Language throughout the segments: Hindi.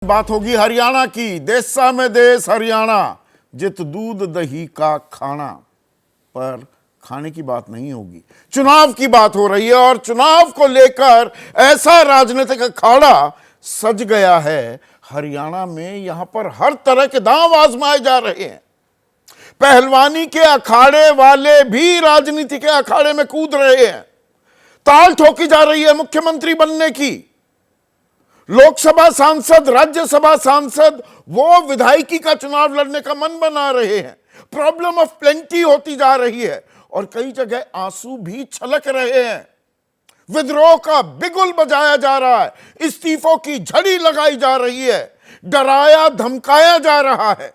बात होगी हरियाणा की। देसा में देश हरियाणा, जित दूध दही का खाना, पर खाने की बात नहीं होगी, चुनाव की बात हो रही है। और चुनाव को लेकर ऐसा राजनीतिक अखाड़ा सज गया है हरियाणा में। यहां पर हर तरह के दांव आजमाए जा रहे हैं। पहलवानी के अखाड़े वाले भी राजनीति के अखाड़े में कूद रहे हैं। ताल ठोकी जा रही है मुख्यमंत्री बनने की। लोकसभा सांसद, राज्यसभा सांसद वो विधायकी का चुनाव लड़ने का मन बना रहे हैं। प्रॉब्लम ऑफ प्लेंटी होती जा रही है और कई जगह आंसू भी छलक रहे हैं। विद्रोह का बिगुल बजाया जा रहा है, इस्तीफों की झड़ी लगाई जा रही है, डराया धमकाया जा रहा है,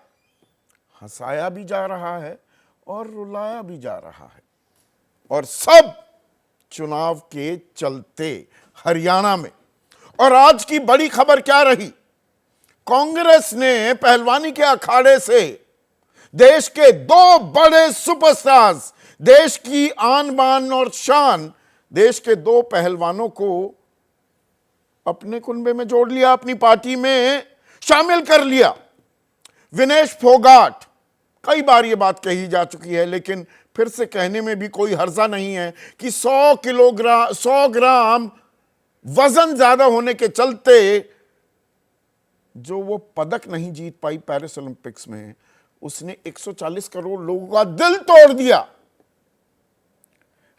हंसाया भी जा रहा है और रुलाया भी जा रहा है। और सब चुनाव के चलते हरियाणा में। और आज की बड़ी खबर क्या रही? कांग्रेस ने पहलवानी के अखाड़े से देश के दो बड़े सुपरस्टार्स, देश की आन बान और शान, देश के दो पहलवानों को अपने कुनबे में जोड़ लिया, अपनी पार्टी में शामिल कर लिया। विनेश फोगाट, कई बार यह बात कही जा चुकी है लेकिन फिर से कहने में भी कोई हर्जा नहीं है कि 100 ग्राम वजन ज्यादा होने के चलते जो वो पदक नहीं जीत पाई पेरिस ओलंपिक्स में, उसने 140 करोड़ लोगों का दिल तोड़ दिया।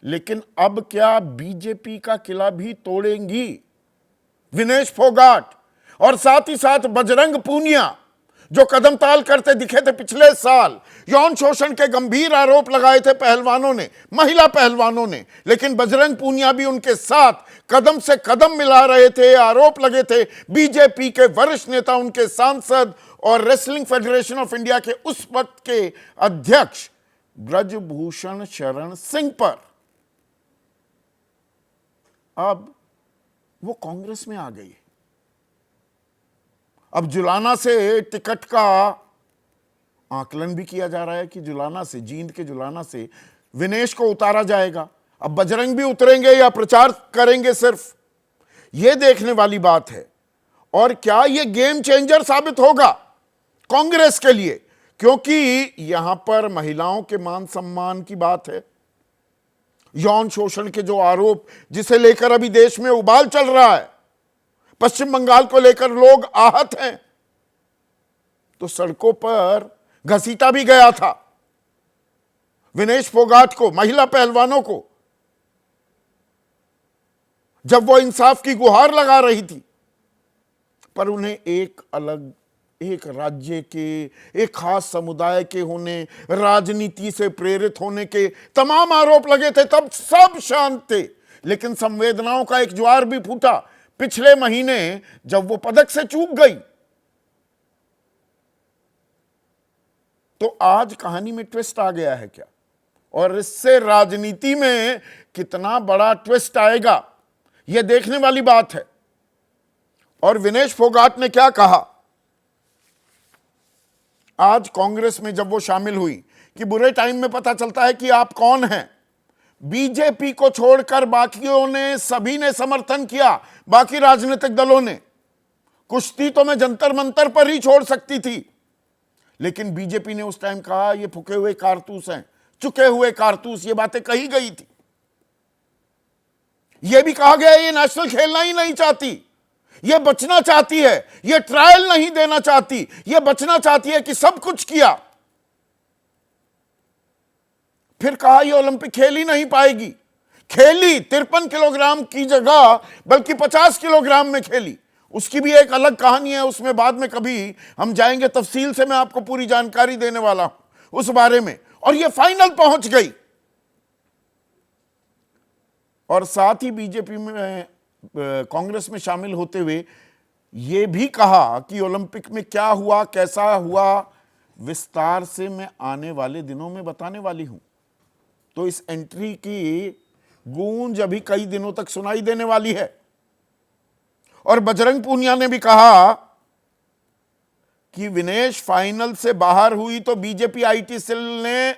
लेकिन अब क्या बीजेपी का किला भी तोड़ेंगी विनेश फोगाट? और साथ ही साथ बजरंग पूनिया, जो कदम ताल करते दिखे थे पिछले साल, यौन शोषण के गंभीर आरोप लगाए थे पहलवानों ने, महिला पहलवानों ने, लेकिन बजरंग पूनिया भी उनके साथ कदम से कदम मिला रहे थे। आरोप लगे थे बीजेपी के वरिष्ठ नेता, उनके सांसद और रेसलिंग फेडरेशन ऑफ इंडिया के उस वक्त के अध्यक्ष ब्रजभूषण शरण सिंह पर। अब वो कांग्रेस में आ गई। अब जुलाना से टिकट का आकलन भी किया जा रहा है कि जुलाना से, जींद के जुलाना से विनेश को उतारा जाएगा। अब बजरंग भी उतरेंगे या प्रचार करेंगे सिर्फ, यह देखने वाली बात है। और क्या यह गेम चेंजर साबित होगा कांग्रेस के लिए? क्योंकि यहां पर महिलाओं के मान सम्मान की बात है, यौन शोषण के जो आरोप जिसे लेकर अभी देश में उबाल चल रहा है, पश्चिम बंगाल को लेकर लोग आहत हैं, तो सड़कों पर घसीटा भी गया था विनेश फोगाट को, महिला पहलवानों को, जब वो इंसाफ की गुहार लगा रही थी। पर उन्हें एक राज्य के, एक खास समुदाय के होने, राजनीति से प्रेरित होने के तमाम आरोप लगे थे। तब सब शांत थे, लेकिन संवेदनाओं का एक ज्वार भी फूटा पिछले महीने जब वो पदक से चूक गई। तो आज कहानी में ट्विस्ट आ गया है क्या? और इससे राजनीति में कितना बड़ा ट्विस्ट आएगा, यह देखने वाली बात है। और विनेश फोगाट ने क्या कहा आज कांग्रेस में जब वो शामिल हुई कि बुरे टाइम में पता चलता है कि आप कौन हैं। बीजेपी को छोड़कर बाकियों ने, सभी ने समर्थन किया, बाकी राजनीतिक दलों ने। कुश्ती तो मैं जंतर मंतर पर ही छोड़ सकती थी, लेकिन बीजेपी ने उस टाइम कहा ये फूके हुए कारतूस हैं, चुके हुए कारतूस, ये बातें कही गई थी। यह भी कहा गया ये नेशनल खेलना ही नहीं चाहती, ये बचना चाहती है, ये ट्रायल नहीं देना चाहती, ये बचना चाहती है कि सब कुछ किया। फिर कहा ये ओलंपिक खेल ही नहीं पाएगी। खेली 53 किलोग्राम की जगह बल्कि 50 किलोग्राम में खेली। उसकी भी एक अलग कहानी है, उसमें बाद में कभी हम जाएंगे, तफसील से मैं आपको पूरी जानकारी देने वाला हूं उस बारे में। और ये फाइनल पहुंच गई। और साथ ही बीजेपी में, कांग्रेस में शामिल होते हुए यह भी कहा कि ओलंपिक में क्या हुआ, कैसा हुआ, विस्तार से मैं आने वाले दिनों में बताने वाली हूं। तो इस एंट्री की गूंज अभी कई दिनों तक सुनाई देने वाली है। और बजरंग पूनिया ने भी कहा कि विनेश फाइनल से बाहर हुई तो बीजेपी आईटी सेल ने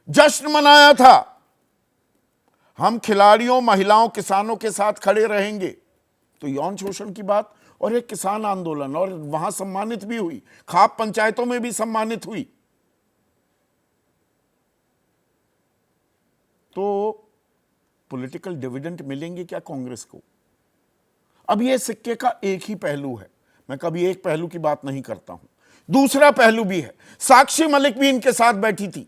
जश्न मनाया था। हम खिलाड़ियों, महिलाओं, किसानों के साथ खड़े रहेंगे। तो यौन शोषण की बात और एक किसान आंदोलन, और वहां सम्मानित भी हुई, खाप पंचायतों में भी सम्मानित हुई। तो पॉलिटिकल डिविडेंड मिलेंगे क्या कांग्रेस को? अब यह सिक्के का एक ही पहलू है, मैं कभी एक पहलू की बात नहीं करता हूं, दूसरा पहलू भी है। साक्षी मलिक भी इनके साथ बैठी थी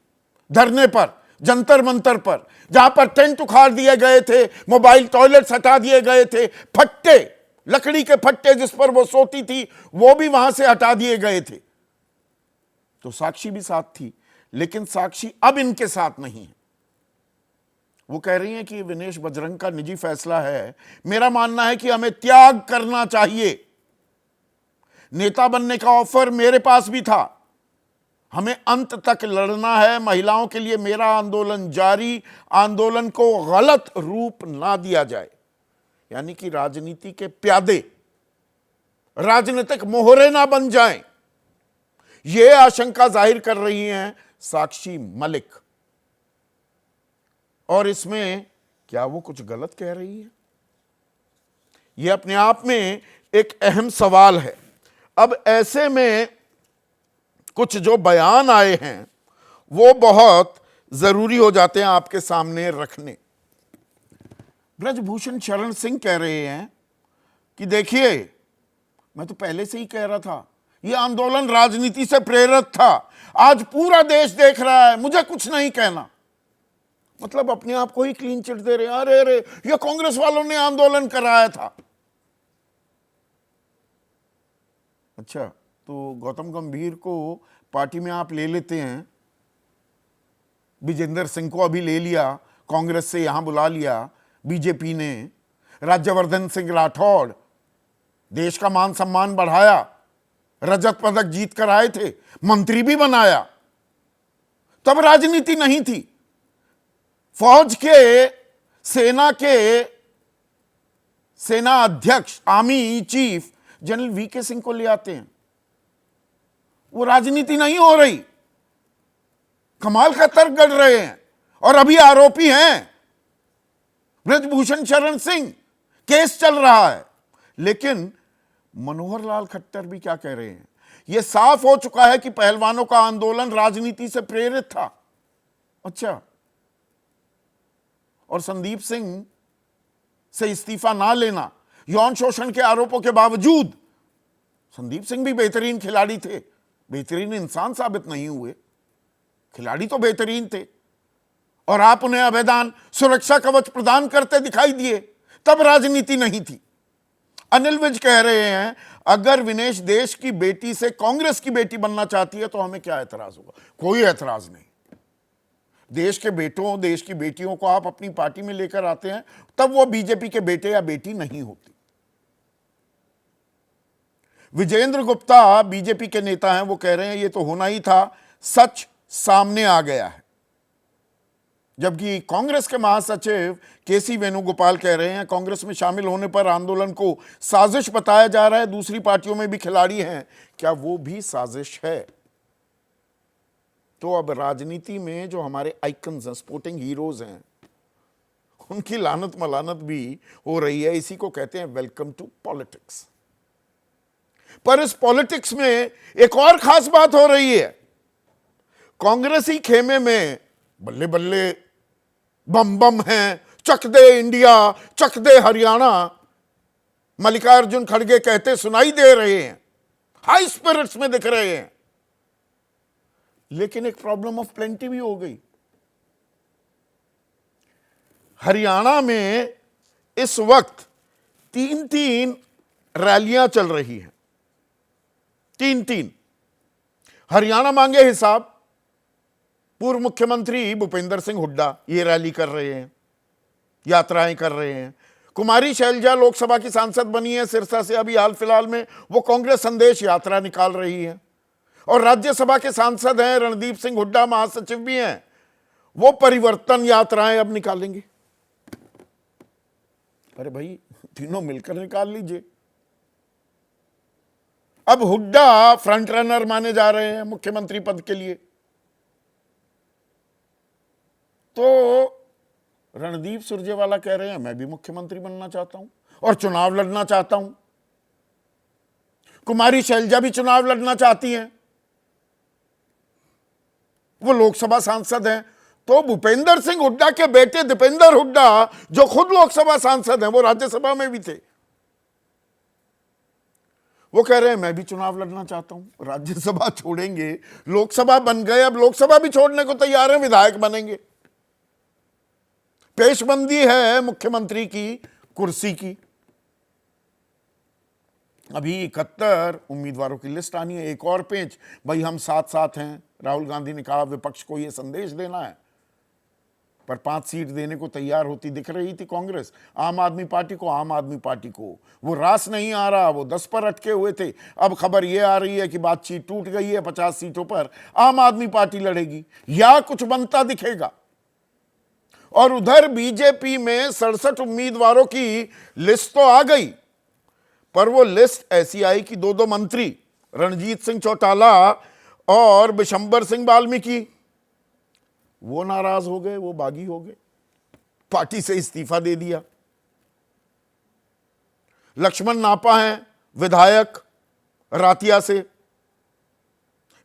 धरने पर, जंतर मंतर पर, जहां पर टेंट उखाड़ दिए गए थे, मोबाइल टॉयलेट्स हटा दिए गए थे, फट्टे, लकड़ी के फट्टे जिस पर वो सोती थी वो भी वहां से हटा दिए गए थे। तो साक्षी भी साथ थी, लेकिन साक्षी अब इनके साथ नहीं है। वो कह रही हैं कि विनेश बजरंग का निजी फैसला है। मेरा मानना है कि हमें त्याग करना चाहिए। नेता बनने का ऑफर मेरे पास भी था, हमें अंत तक लड़ना है महिलाओं के लिए, मेरा आंदोलन जारी, आंदोलन को गलत रूप ना दिया जाए। यानी कि राजनीति के प्यादे राजनीतिक मोहरे ना बन जाएं, यह आशंका जाहिर कर रही हैं साक्षी मलिक। और इसमें क्या वो कुछ गलत कह रही है? यह अपने आप में एक अहम सवाल है। अब ऐसे में कुछ जो बयान आए हैं वो बहुत जरूरी हो जाते हैं आपके सामने रखने। ब्रजभूषण शरण सिंह कह रहे हैं कि देखिए, मैं तो पहले से ही कह रहा था यह आंदोलन राजनीति से प्रेरित था, आज पूरा देश देख रहा है, मुझे कुछ नहीं कहना। मतलब अपने आप को ही क्लीन चिट दे रहे हैं, अरे अरे ये कांग्रेस वालों ने आंदोलन कराया था। अच्छा, तो गौतम गंभीर को पार्टी में आप ले लेते हैं, विजेंद्र सिंह को अभी ले लिया, कांग्रेस से यहां बुला लिया बीजेपी ने, राज्यवर्धन सिंह राठौड़, देश का मान सम्मान बढ़ाया, रजत पदक जीत कर आए थे, मंत्री भी बनाया। तब राजनीति नहीं थी। फौज के, सेना अध्यक्ष, army chief general V K Singh को ले आते हैं, वो राजनीति नहीं हो रही, कमाल का तर्क गढ़ रहे हैं। और अभी आरोपी हैं ब्रजभूषण शरण सिंह, केस चल रहा है। लेकिन मनोहर लाल खट्टर भी क्या कह रहे हैं? यह साफ हो चुका है कि पहलवानों का आंदोलन राजनीति से प्रेरित था। अच्छा, और संदीप सिंह से इस्तीफा ना लेना, यौन शोषण के आरोपों के बावजूद, संदीप सिंह भी बेहतरीन खिलाड़ी थे, बेहतरीन इंसान साबित नहीं हुए, खिलाड़ी तो बेहतरीन थे, और आप उन्हें अभेदान सुरक्षा कवच प्रदान करते दिखाई दिए, तब राजनीति नहीं थी। अनिल विज कह रहे हैं अगर विनेश देश की बेटी से कांग्रेस की बेटी बनना चाहती है तो हमें क्या एतराज होगा? कोई एतराज नहीं। देश के बेटों, देश की बेटियों को आप अपनी पार्टी में लेकर आते हैं, तब वो बीजेपी के बेटे या बेटी नहीं होती। विजेंद्र गुप्ता बीजेपी के नेता हैं, वो कह रहे हैं ये तो होना ही था, सच सामने आ गया है। जबकि कांग्रेस के महासचिव केसी वेणुगोपाल कह रहे हैं कांग्रेस में शामिल होने पर आंदोलन को साजिश बताया जा रहा है, दूसरी पार्टियों में भी खिलाड़ी हैं, क्या वो भी साजिश है? तो अब राजनीति में जो हमारे आइकन्स हैं, स्पोर्टिंग हीरोज हैं, उनकी लानत मलानत भी हो रही है। इसी को कहते हैं वेलकम टू पॉलिटिक्स। पर इस पॉलिटिक्स में एक और खास बात हो रही है। कांग्रेसी खेमे में बल्ले बल्ले, बम बम हैं, चक दे इंडिया, चक दे हरियाणा, मल्लिकार्जुन खड़गे कहते सुनाई दे रहे हैं, हाई स्पिरिट्स में दिख रहे हैं। लेकिन एक प्रॉब्लम ऑफ प्लेंटी भी हो गई। हरियाणा में इस वक्त 3-3 रैलियां चल रही हैं, 3-3। हरियाणा मांगे हिसाब, पूर्व मुख्यमंत्री भूपेंद्र सिंह हुड्डा ये रैली कर रहे हैं, यात्राएं कर रहे हैं। कुमारी शैलजा लोकसभा की सांसद बनी है सिरसा से, अभी हाल फिलहाल में वो कांग्रेस संदेश यात्रा निकाल रही है। और राज्यसभा के सांसद हैं रणदीप सिंह हुड्डा, महासचिव भी हैं, वो परिवर्तन यात्राएं अब निकालेंगे। अरे भाई, तीनों मिलकर निकाल लीजिए। अब हुड्डा फ्रंट रनर माने जा रहे हैं मुख्यमंत्री पद के लिए, तो रणदीप सुरजेवाला कह रहे हैं मैं भी मुख्यमंत्री बनना चाहता हूं और चुनाव लड़ना चाहता हूं। कुमारी शैलजा भी चुनाव लड़ना चाहती हैं, वो लोकसभा सांसद हैं। तो भूपेंद्र सिंह हुड्डा के बेटे दीपेंद्र हुड्डा, जो खुद लोकसभा सांसद हैं, वो राज्यसभा में भी थे, वो कह रहे हैं मैं भी चुनाव लड़ना चाहता हूं। राज्यसभा छोड़ेंगे, लोकसभा बन गए, अब लोकसभा भी छोड़ने को तैयार है, विधायक बनेंगे। पेशबंदी है मुख्यमंत्री की कुर्सी की। अभी 71 उम्मीदवारों की लिस्ट आनी है, एक और पेंच, भाई हम साथ साथ हैं। राहुल गांधी ने कहा विपक्ष को यह संदेश देना है, पर 5 सीट देने को तैयार होती दिख रही थी कांग्रेस। आम आदमी पार्टी को वो रास नहीं आ रहा, वो 10 पर अटके हुए थे। अब खबर ये आ रही है कि बातचीत टूट गई है, 50 सीटों पर आम आदमी पार्टी लड़ेगी या कुछ बनता दिखेगा। और उधर बीजेपी में 67 उम्मीदवारों की लिस्ट तो आ गई, पर वो लिस्ट ऐसी आई कि 2 मंत्री, रणजीत सिंह चौटाला और बिशंबर सिंह वाल्मीकि, वो नाराज हो गए, वो बागी हो गए, पार्टी से इस्तीफा दे दिया। लक्ष्मण नापा हैं विधायक रातिया से,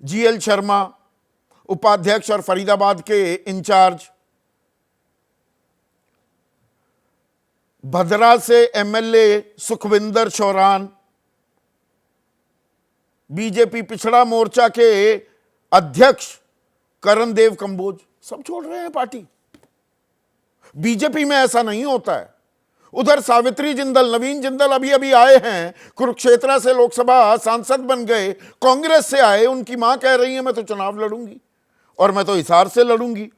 जीएल शर्मा उपाध्यक्ष और फरीदाबाद के इंचार्ज, भद्रा से एमएलए सुखविंदर चौरान, बीजेपी पिछड़ा मोर्चा के अध्यक्ष करणदेव कंबोज, सब छोड़ रहे हैं पार्टी। बीजेपी में ऐसा नहीं होता है। उधर सावित्री जिंदल, नवीन जिंदल अभी अभी आए हैं, कुरुक्षेत्र से लोकसभा सांसद बन गए, कांग्रेस से आए। उनकी मां कह रही है मैं तो चुनाव लड़ूंगी और मैं तो हिसार से लड़ूंगी।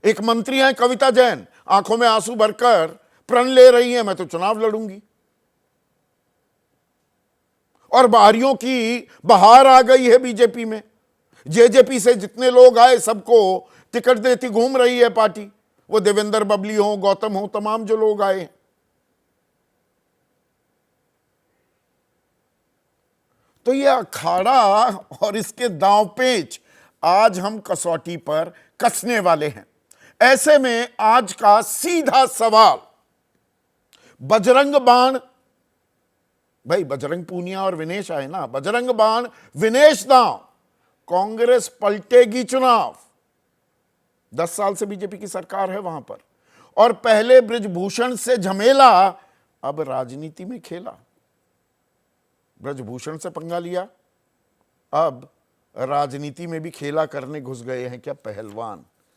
एक मंत्री हैं कविता जैन, आंखों में आंसू भरकर प्रण ले रही है मैं तो चुनाव लड़ूंगी। और बाहरियों की बहार आ गई है बीजेपी में। जेजेपी से जितने लोग आए सबको टिकट देती घूम रही है पार्टी, वो देवेंद्र बबली हो, गौतम हो, तमाम जो लोग आए हैं। तो ये अखाड़ा और इसके दांव पेच आज हम कसौटी पर कसने वाले हैं। ऐसे में आज का सीधा सवाल, बजरंग बाण, भाई बजरंग पूनिया और विनेश आए ना, बजरंग बाण विनेश दांव, कांग्रेस पलटेगी चुनाव। 10 साल से बीजेपी की सरकार है वहां पर, और पहले ब्रजभूषण से झमेला, अब राजनीति में खेला। ब्रजभूषण से पंगा लिया, अब राजनीति में भी खेला करने घुस गए हैं क्या पहलवान।